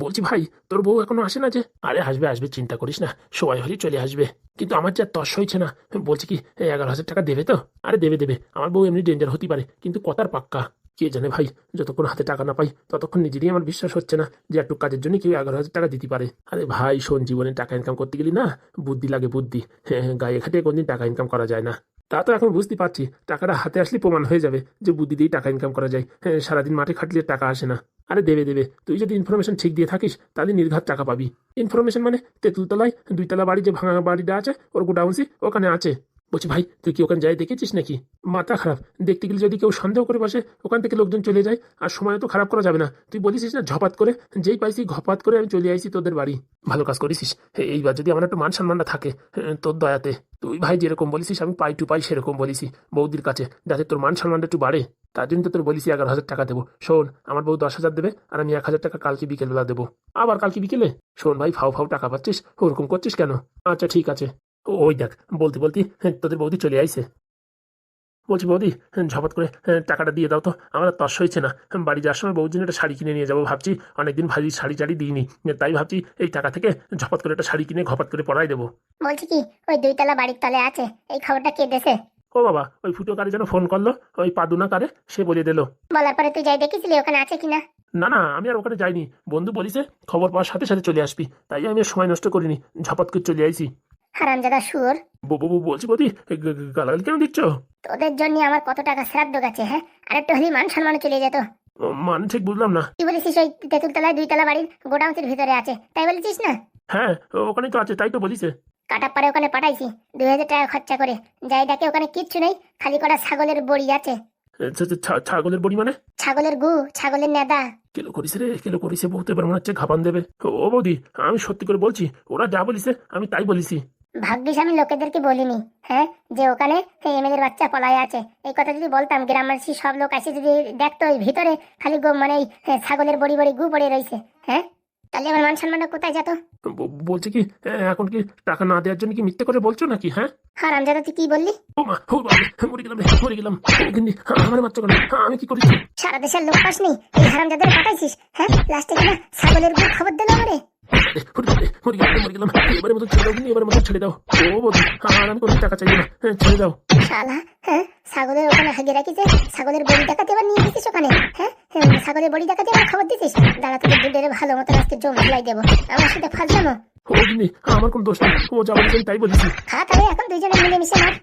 বলছি ভাই, তোর বউ এখনো আসে না যে? আরে আসবে আসবে, চিন্তা করিস না, সময় হলেই চলে আসবে। কিন্তু আমার যা তস হয়েছে না, বলছি কি 11,000 টাকা দেবে তো? আরে দেবে দেবে, আমার বউ এমনি ডেঞ্জার হতে পারে, কিন্তু কথার পাক্কা। কে জানে ভাই, যতক্ষণ হাতে টাকা না পাই ততক্ষণ নিজেরই আমার বিশ্বাস হচ্ছে না যে একটু কাজের জন্য কেউ 11,000 টাকা দিতে পারে। আরে ভাই শোন, জীবনে টাকা ইনকাম করতে গেলি না, বুদ্ধি লাগে বুদ্ধি। হ্যাঁ, গায়ে খাটিয়ে কোনদিন টাকা ইনকাম করা যায় না। তা তো এখন বুঝতে পারছি, টাকাটা হাতে আসলে প্রমাণ হয়ে যাবে যে বুদ্ধি দিয়েই টাকা ইনকাম করা যায়। হ্যাঁ, সারাদিন মাঠে খাটলে টাকা আসে না। আরে দেবে দেবে, তুই যদি ইনফরমেশন ঠিক দিয়ে থাকিস তাহলে নির্ঘাত টাকা পাবি। ইনফরমেশন মানে তেঁতুলতলায় 2 তলা বাড়ি যে ভাঙা বাড়িটা আছে, ওর গোডাউন্সি ওখানে আছে। বলছি ভাই, তুই কি ওখানে যাই দেখেছিস নাকি? মাথা খারাপ, দেখতে গেলে যদি কেউ সন্দেহ করে বসে ওখান থেকে লোকজন চলে যায়, আর সময় তো খারাপ করা যাবে না। তুই বলিসিস না ঝপাত করে, যেই পাইছি ঘপাত করে আমি চলে আইছি তোদের বাড়ি। ভালো কাজ করেছিস। এইবার যদি আমার একটু মান সম্মানটা থাকে তোর দয়াতে। তুই ভাই যেরকম বলিসিস আমি পাই টু পাই সেরকম বলিসি বৌদির কাছে, যাতে তোর মান সম্মানটা একটু বাড়ে। তার জন্য তো তোর বলিসি 11,000 টাকা দেবো। শোন, আমার বউ 10,000 দেবে আর আমি 1,000 টাকা কালকে বিকেলবেলা দেবো। আবার কালকে বিকেলে? শোন ভাই, ফাও ফাও টাকা পাচ্ছিস, ওরকম করছিস কেন? আচ্ছা ঠিক আছে। ওই দেখ, বলতে বলতে তোদের বৌদি চলে আইছে। বলছি বৌদি, ঝপাত করে টাকাটা দিয়ে দাও তো, আমার আর তস হয়েছে না। বাড়ি যাওয়ার সময় বউর জন্য একটা শাড়ি কিনে নিয়ে যাবো ভাবছি। অনেকদিন ভাই শাড়ি টাড়ি দিইনি, তাই ভাবছি এই টাকা থেকে ঝপাত করে একটা শাড়ি কিনে ঘপাত করে পরাই দেবো। বলছি কি, ওই 2 তলা বাড়ির তলে আছে, এই খবরটা কে দেছে? ও বাবা, ওই ফুটো কারে যেন ফোন করলো, ওই পাদুনা কারে, সে বলে দিল। বলার পরে তুই যাই দেখেছিলি ওখানে আছে কিনা? না না, আমি আর ওখানে যাইনি। বন্ধু বলিছে খবর পাওয়ার সাথে সাথে চলে আসবি, তাই আমি আর সময় নষ্ট করিনি, ঝপাত করে চলে আইছি। হারামজাদা শুয়োর! বলছি বৌদি, গালাগালি কেন দিচ্ছ? তোদের জন্য আমার কত টাকা শ্রাদ্ধ গেছে, হ্যাঁ? আর একটু হলেই মান সম্মান চলে যেত। মানে ঠিক বুঝলাম না। কি বলেছিস ওই তেঁতুলতলায় 2 তলা বাড়ির গোডাউনের ভিতরে আছে, তাই বলেছিস না? হ্যাঁ, ওখানেই তো আছে, তাই তো বলিছে। কাটা পারে ওখানে পাঠাইছি 2,000 টাকা খরচা করে। যাই দেখে ওখানে কিচ্ছু নেই, খালি করা ছাগলের বড়ি আছে। ছাগলের বড়ি মানে? ছাগলের গু, ছাগলের নেদা। কেলো করিছে রে, কেলো করিছে, বউ তো এবার মনে হচ্ছে ঘাপান দেবে। ও বৌদি, আমি সত্যি করে বলছি, ওরা যা বলিছে আমি তাই বলিছি। ভাগ্যিস আমি লোকেদেরকে বলিনি, হ্যাঁ, যে ওখানে এমএলএর বাচ্চা পলায় আছে। এই কথা যদি বলতাম, গ্রামবাসী সব লোক এসে যদি দেখতো ওই ভিতরে খালি মানে এই ছাগলের বড়ি বড়ি গু পড়ে রয়েছে, হ্যাঁ, তাহলে আমার মান সম্মানটা কোথায় যেত? বলছে কি, এখন কি টাকা না দেওয়ার জন্য কি মিথ্যে করে বলছো নাকি? হ্যাঁ হারামজাদা, তুই কি বললি? ও মা, ও বাবা, মরে গেলাম রে, মরে গেলাম। কিন্তু আমার মাত্র কেন, আমি কি করেছি? সারা দেশের লোক পাসনি, এই হারামজাদারে পাঠাইছিস, হ্যাঁ? লাস্টে কিনা ছাগলের গু খবর দিল আমারে। মরে গেলাম মরে গেলাম, এবারে মতো ছেড়ে দাও, কিন্তু এবারে মতো ছেড়ে দাও। ও বৌদি, আর আমি কোনো টাকা চাইবো না, ছেড়ে দাও। শালা, হ্যাঁ, ছাগলের ওখানে হাগে রাখিছে, ছাগলের বড়ি দেখাতে এবার নিয়ে গেছিস ওখানে, হ্যাঁ? ছাগলের বড়ি দেখাতে এবার খবর দিছিস? দাঁড়া, তোকে দুধের ভালো মতো আজকে জম ধুলাই দেবো। আমার সাথে ফাজলামো? ও কিন্তু আমার কোনো দোষ নেই, ও যা বলেছে আমি তাই বলেছি। খা তাহলে এখন দুইজনে মিলেমিশে মার।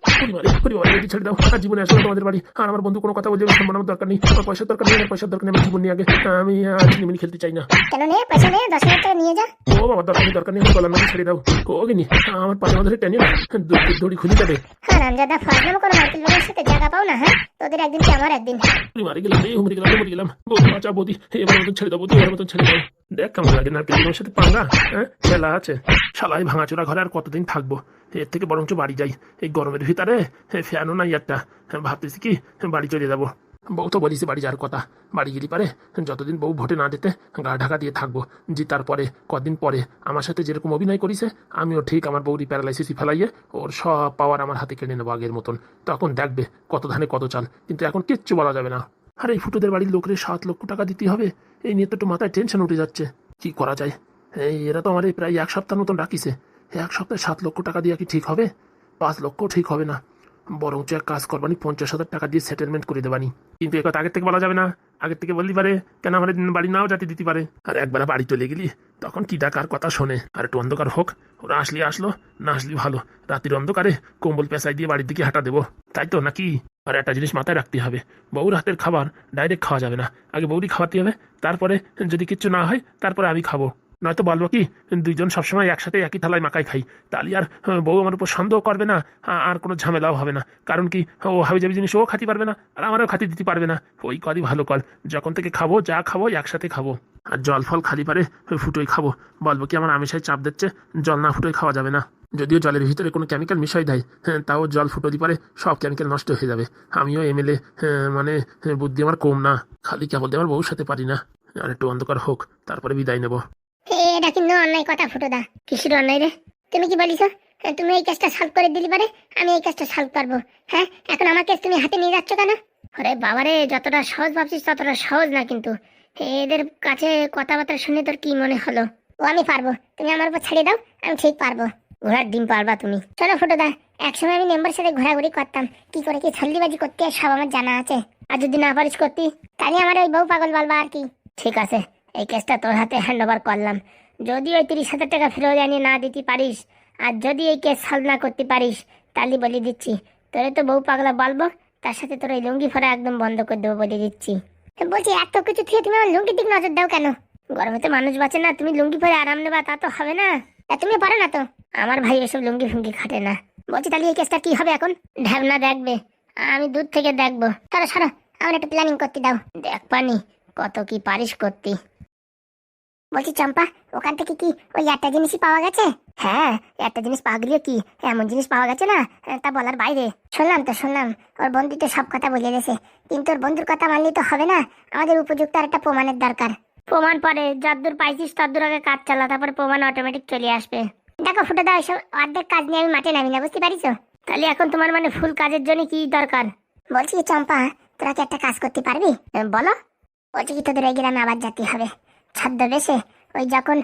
পরিবারে ছেড়ে দাও, আর জীবনে আসলে তোমাদের বাড়ি আর আমার বন্ধু কোনো কথা বলছে সম্মানের দরকার নেই, আমার পয়সার দরকার নেই, আমার পয়সার দরকার নেই, আমার জীবন নিয়ে আগে আমি আর চিনিমিনি খেলতে চাই না। কেন নে, পয়সা নে, 10,000 টাকা নিয়ে যা। ও বাবা, দরকার নেই, আমার গলার মধ্যে ছেড়ে দাও। ও গিনি, আমার পাশে ধরে টেনে না, দড়ি খুলে যাবে। হারামজাদা, ফাজলামো করো, নারকেল বাগানের সাথে জায়গা পাও না, হ্যাঁ? তোদের একদিন কি আমার একদিন। মারি গেলাম রে, মরে গেলাম মরে গেলাম। বৌদি বাঁচা, বৌদি এবার মতন ছেড়ে দাও, বৌদি এবার মতন ছেড়ে দাও। দেখ কেমন লাগে নারকেল বেগমের সাথে পাঙ্গা, হ্যাঁ, খেলা আছে। শালাই ভাঙাচোরা ঘরে আর কতদিন থাকবো? এর থেকে বরঞ্চ বাড়ি যাই, এই গরমের ভিতরে ফ্যানও নাই একটা। ভাবতেছি কি বাড়ি চলে যাবো। বউ তো বলিস বাড়ি যাওয়ার কথা, বাড়ি গেলি পারে যতদিন বউ ভোটে না দিতে গা ঢাকা দিয়ে থাকবো। জিতার পরে কদিন পরে আমার সাথে যেরকম অভিনয় করিছে, আমিও ঠিক আমার বউরি প্যারালাইসিসই ফেলাইয়ে ওর সব পাওয়ার আমার হাতে কেড়ে নেবো আগের মতন। তখন দেখবে কত ধানে কত চাল, কিন্তু এখন কিচ্ছু বলা যাবে না। আর এই ফুটোদের বাড়ির লোকের 7 লক্ষ টাকা দিতে হবে, এই নিয়ে তো একটু মাথায় টেনশন উঠে যাচ্ছে। কি করা যায়? এরা তো আমার এই প্রায় 1 সপ্তাহ মতন ডাকিছে। 1 সপ্তাহে 7 লক্ষ টাকা দিয়ে কি ঠিক হবে? 5 লক্ষ ঠিক হবে না, বরঞ্চ এক কাজ করবানি, 50,000 টাকা দিয়ে সেটেলমেন্ট করে দেবানি। কিন্তু এ কথা আগের থেকে বলা যাবে না, আগের থেকে বলতে পারে কেন আমার বাড়ি নাও যাতে দিতে পারে। আর একবার বাড়ি চলে গেলি তখন কি ডাকার কথা শোনে। আর একটু অন্ধকার হোক, ওরা আসলি আসলো, না আসলি ভালো, রাতের অন্ধকারে কম্বল পেঁচাই দিয়ে বাড়ির দিকে হাঁটা দেবো, তাই তো নাকি? আর একটা জিনিস মাথায় রাখতে হবে, বউর হাতের খাবার ডাইরেক্ট খাওয়া যাবে না, আগে বউরই খাওয়াতে হবে, তারপরে যদি কিচ্ছু না হয় তারপরে আমি খাবো। নয়তো বলবো কি দুইজন সবসময় একসাথে একই থালায় মাখাই খাই, তাহলে আর বউ আমার উপর সন্দেহ করবে না, আর কোনো ঝামেলাও হবে না। কারণ কি, ও হাবি যাবি জিনিস ও খাতে পারবে না, আর আমারও খাতে দিতে পারবে না। ওই কলই ভালো কল, যখন থেকে খাবো যা খাবো একসাথে খাবো। আর জল ফল খালি পারে ফুটোই খাবো। বলবো কি আমার আমিষায় চাপ দিচ্ছে, জল না ফুটোই খাওয়া যাবে না। যদিও জলের ভিতরে কোনো কেমিক্যাল মিশাই দেয়, তাও জল ফুটো দিয়ে পারে সব কেমিক্যাল নষ্ট হয়ে যাবে। আমিও এমএলএ, মানে বুদ্ধি আমার কম না, খালি কেবল দিয়ে আমার বউর সাথে পারি না। আর একটু অন্ধকার হোক তারপরে বিদায় নেবো। এটা কিন্তু অন্যায় কথা ফুটোদা। কিসের অন্যায় রে? তুমি কি বলিস? তুমি এই কাজটা সলভ করে দিলি পারে, আমি এই কাজটা সলভ করবো, হ্যাঁ? এখন আমার কেস তুমি হাতে নিয়ে যাচ্ছ কেন? আরে বাবারে, যতটা সহজ ভাবছিস ততটা সহজ না কিন্তু। এদের কাছে কথাবার্তা শুনে তোর কি মনে হলো? ও আমি পারবো, তুমি আমার উপর ছেড়ে দাও, আমি ঠিক পারবো। ঘোড়ার ডিম পারবা তুমি? শোনো ফুটোদা, একসময় আমি মেম্বার সাথে ঘোরাঘুরি করতাম, কি করে কি ছল্লিবাজি করতে হয় সব আমার জানা আছে। আর যদি না পারিস করতি, তাহলে আমার ওই বউ পাগল বলবা আর কি। ঠিক আছে, এই কেসটা তোর হাতে হ্যান্ড ওভার করলাম। যদি ওই 30,000 টাকা ফেরত আনিয়ে না দিতে পারিস, আর যদি এই কেস সলভ না করতে পারিস, তাহলে বলে দিচ্ছি তোরে তো বউ পাগলা বলবো, তার সাথে তোর এই লুঙ্গি ফোড়া একদম বন্ধ করে দেবো বলে দিচ্ছি। বলছি এত কিছু থেকে তুমি আমার লুঙ্গির দিক নজর দাও কেন? গরমে তো মানুষ বাঁচে না, তুমি লুঙ্গি পরে আরাম নেবা তা তো হবে না। তুমি পারো না তো? আমার ভাই এসব লুঙ্গি ফুঙ্গি খাটে না। বলছি তাহলে এই কেসটা কি হবে এখন? ঢ্যাবনা দেখবে, আমি দূর থেকে দেখবো। সরো সরো, আমার একটু প্ল্যানিং করতে দাও। দেখ পানি কত কি পারিস করতে। বলছি চম্পা, ওখান থেকে কি ওই একটা জিনিসই পাওয়া গেছে? হ্যাঁ, একটা জিনিস পাওয়া গেলে কি এমন জিনিস পাওয়া গেছে না তা বলার বাইরে। শুনলাম ওর বন্ধু তো সব কথা বলে গেছে, কিন্তু ওর বন্ধুর কথা মানলে তো হবে না, আমাদের উপযুক্ত আর একটা প্রমাণের দরকার। প্রমাণ পরে যতদূর পাইছিস ততদূর আগে কাজ চালা, তারপরে প্রমাণ অটোমেটিক চলে আসবে। দেখো ফুটে দাও, এসব অর্ধেক কাজ নিয়ে আমি মাঠে নামি না, বুঝতে পারিস? তাহলে এখন তোমার মানে ফুল কাজের জন্য কি দরকার? বলছি কি চম্পা, তোরা কি একটা কাজ করতে পারবি? বলো। বলছি কি তোদের এই গ্রামে আবার যেতে হবে, ছদ্মবেশে ওই যখন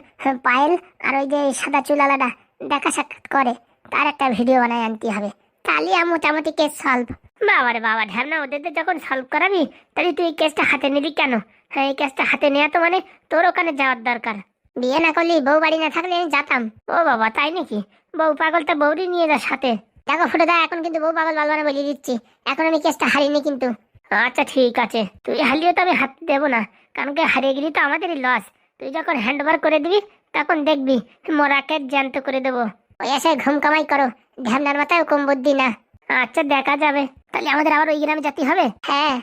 পায়েল আর ওই যে সাদা চুলালাটা দেখা সাক্ষাৎ করে, তার একটা ভিডিও বানায় আনতে হবে, তাহলে মোটামুটি কেস সলভ। বাবারে বাবা ঢ্যাবনা, ওদের যখন সলভ করাবি তাহলে তুই এই কেসটা হাতে নিলি কেন? হ্যাঁ, এই কেসটা হাতে নেওয়া তো মানে তোর ওখানে যাওয়ার দরকার। বিয়ে না করলি, বউ বাড়ি না থাকলে আমি যেতাম। ও বাবা তাই নাকি? বউ পাগল তো বউরই নিয়ে যা সাথে। দেখো ফুটে দা, এখন কিন্তু বউ পাগল বলবা না বলে দিচ্ছি, এখন আমি কেসটা হারিনি কিন্তু। আচ্ছা ঠিক আছে, তুই হারিয়ে তো আমি হাত দেবো না, কারণ কি হারিয়ে গেলি তো আমাদেরই লস। তুই যখন হ্যান্ড ওভার করে দিবি তখন দেখবি মোরাকে জ্যান্ত করে দেবো। ওই এসে ঘুম কামাই করো, ধ্যানার মাথায় কম বুদ্ধি না। আচ্ছা দেখা যাবে, তাহলে আমাদের আবার ওই গ্রামে যেতে হবে। হ্যাঁ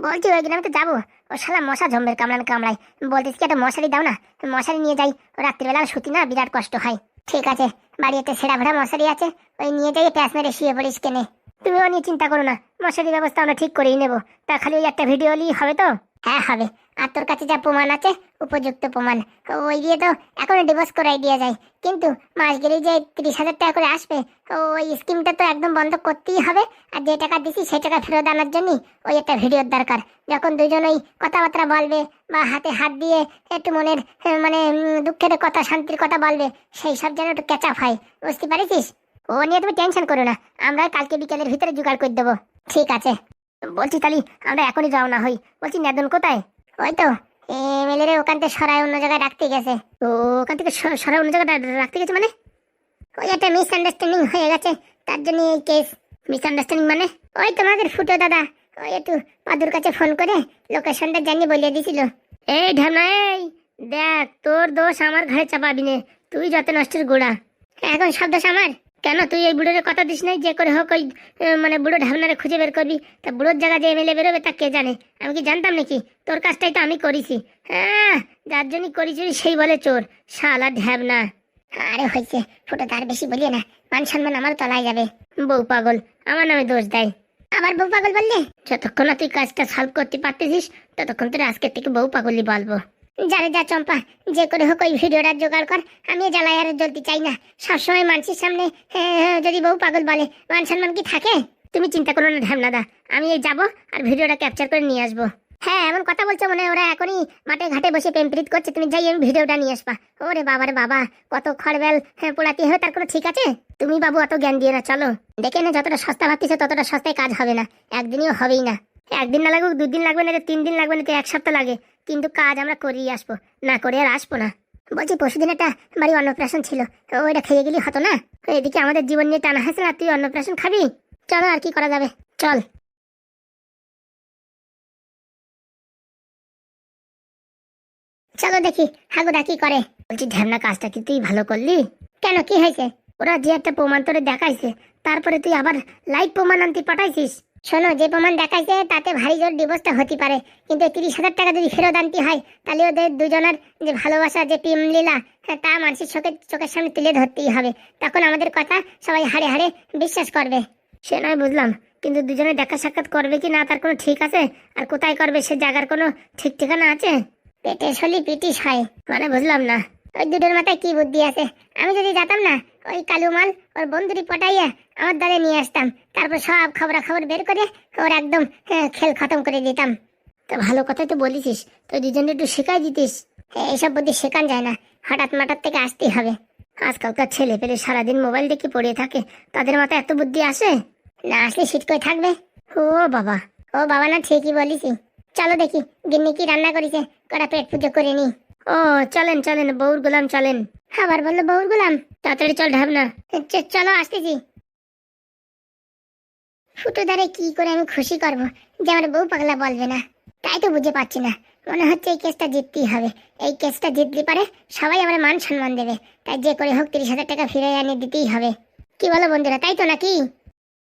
বলছি ওই গ্রামে তো যাবো, ও শালা মশা জম্বের কামড়ায়। বলতেছি কি একটা মশারি দাও না, মশারি নিয়ে যাই, ও রাত্রিবেলা শুতি না, বিরাট কষ্ট হয়। ঠিক আছে, বাড়িতে ছেঁড়া ভেড়া মশারি আছে, ওই নিয়ে যাই, প্যাঁচ মেরে শুয়ে পড়িস কেনে। তুমিও নিয়ে চিন্তা করো না, মশারির ব্যবস্থা আমরা ঠিক করেই নেবো। তা খালি ওই একটা ভিডিও নিয়ে হবে তো? হ্যাঁ হবে। আর তোর কাছে যা প্রমাণ আছে, উপযুক্ত প্রমাণ, ওই দিয়ে তো এখনো ডিভোর্স করাই দেওয়া যায়, কিন্তু মাস গেলেই যে 30,000 টাকা করে আসবে, ওই স্কিমটা তো একদম বন্ধ করতেই হবে। আর যে টাকা দিছি সেই টাকা ফেরত আনার জন্য ওই একটা ভিডিওর দরকার, যখন দুজনেই কথাবার্তা বলবে বা হাতে হাত দিয়ে একটু মনের মানে দুঃখের কথা, শান্তির কথা বলবে, সেই সব যেন একটু ক্যাচ আপ হয়, বুঝতে পারিস? ও নিয়ে তুমি টেনশন করো না, আমরা কালকে বিকেলের ভিতরে জোগাড় করে দেবো। ঠিক আছে। বলছি তাহলে আমরা এখনই যাও না হই। বলছি নেদন কোথায়? ওই তো এমএলএ রে ওখান থেকে সরাই অন্য জায়গায় রাখতে গেছে। ও ওখান থেকে সরাই অন্য জায়গায় রাখতে গেছে মানে? ওই একটা মিসআন্ডারস্ট্যান্ডিং হয়ে গেছে, তার জন্য এই কেস। মিসআন্ডারস্ট্যান্ডিং মানে? ওই তোমাদের ফুটো দাদা ওই একটু পাদুর কাছে ফোন করে লোকেশনটা জানিয়ে বলিয়ে দিছিল। এই ঢামনা, এই দেখ, তোর দোষ আমার ঘরে চাপাবি নে, তুই যত নষ্টের গোড়া। এখন সব দোষ আমার? কেন, তুই এই বুড়োর কথা দিস নাই যে করে হোক ওই মানে বুড়ো ঢাবনারে খুঁজে বের করবি? তা বুড়োর জায়গা যে এমএলএ বেরোবে তা কে জানে? আমি কি জানতাম নাকি? তোর কাজটাই তো আমি করেছি। হ্যাঁ, যার জন্য করেছি সেই বলে চোর, শালা ঢ্যাবনা। আরে হয়েছে ফুটো, তার বেশি বলিয়ে না, মান সম্মান আমার তলায় যাবে। বউ পাগল আমার নামে দোষ দেয়। আবার বউ পাগল বললে? যতক্ষণ না তুই কাজটা সলভ করতে পারতেছিস ততক্ষণ তোর আজকের থেকে বউ পাগলই বলবো। যারে যা চম্পা, যে করে হোক ওই ভিডিওটা জোগাড় কর, আমি জ্বালাই আর জ্বলতে চাই না। সবসময় মানুষের সামনে যদি বউ পাগল বলে, মান সম্মান কি থাকে? তুমি চিন্তা করো না ঢ্যামনাদা, আমি এই যাবো আর ভিডিওটা ক্যাপচার করে নিয়ে আসবো। হ্যাঁ, এমন কথা বলছো মনে হয় ওরা এখনই মাঠে ঘাটে বসে প্রেমপ্রীত করছে, তুমি যাই আমি ভিডিওটা নিয়ে আসবা। ওরে বাবারে বাবা, কত খড়বেল পোড়াতে হবে, তার কোনো ঠিক আছে? তুমি বাবু অত জ্ঞান দিয়ে না, চলো। দেখে না, যতটা সস্তা ভাবতেছে ততটা সস্তায় কাজ হবে না, একদিনও হবেই না। একদিন না লাগুক, 2 দিন লাগবে না, 3 দিন লাগবে না, 1 সপ্তাহ লাগে, কিন্তু কাজ আমরা করিয়ে আসবো, না করে আর আসবো না। বলছি পরশুদিন একটা বাড়ি অন্নপ্রাশন ছিল, ওইটা খেয়ে গেলি হতো না? এদিকে আমাদের জীবন নিয়ে টানা হাসে না, তুই অন্নপ্রাশন খাবি? চলো, আর কি করা যাবে, চল। চলো দেখি হাগুদা কি করে। বলছি ঢ্যামনা, কাজটা কি তুই ভালো করলি? কেন, কি হয়েছে? ওরা যে একটা প্রমাণ তোরে দেখাইছে, তারপরে তুই আবার লাইভ প্রমাণ আনতে পাঠাইছিস। শোনো, যে প্রমাণ দেখাইছে তাতে ভারী জোর ডিভোর্সটা হতে পারে, কিন্তু 30,000 টাকা যদি ফেরত আনতে হয়, তাহলে ওদের দুজনের যে ভালোবাসা, যে প্রেম লীলা, তা মানুষের চোখের সামনে তুলে ধরতেই হবে, তখন আমাদের কথা সবাই হাড়ে হাড়ে বিশ্বাস করবে। সে নয় বুঝলাম, কিন্তু দুজনে দেখা সাক্ষাৎ করবে কি না তার কোনো ঠিক আছে? আর কোথায় করবে সে জায়গার কোনো ঠিক ঠিকানা আছে? পেটে শলি পিটিস হয় মানে, বুঝলাম না। ওই দুটোর মাথায় কি বুদ্ধি আছে? আমি যদি যেতাম না, ওই কালু মাল ওর বন্ধুরি পটাইয়া আমার দলে নিয়ে আসতাম, তারপর সব খবরাখবর বের করে ওর একদম খেল খতম করে দিতাম। তা ভালো কথাই তো বলিস, তো দুজনে একটু শেখাই দিতিস। এইসব বুদ্ধি শেখান যায় না, হঠাৎ মাঠাৎ থেকে আসতেই হবে। আজকালকার ছেলে পেলে সারাদিন মোবাইল দেখে পড়ে থাকে, তাদের মাথায় এত বুদ্ধি আসে? না আসলে শীত করে থাকবে। ও বাবা, ও বাবা, না ঠিকই বলিস। চলো দেখি গিন্নি কি রান্না করেছে, কটা পেট পুজো করে নি। ও চলেন চলেন, বউর গোলাম চলেন। আবার বললো বউর গোলাম, তাড়াতাড়ি চল ঢাবনা। চলো আসতেছি। ফুটো দ্বারে কি করে আমি খুশি করব যে আমার বউ পাগলা বলবে না, তাই তো বুঝে পাচ্ছি না। মনে হচ্ছে এই কেসটা জিততেই হবে। এই কেসটা জিতলে পারে সবাই আমার মান সম্মান দেবে, তাই যে করে হোক 30,000 টাকা ফিরে এনে দিতেই হবে। কি বলো বন্ধুরা, তাই তো নাকি?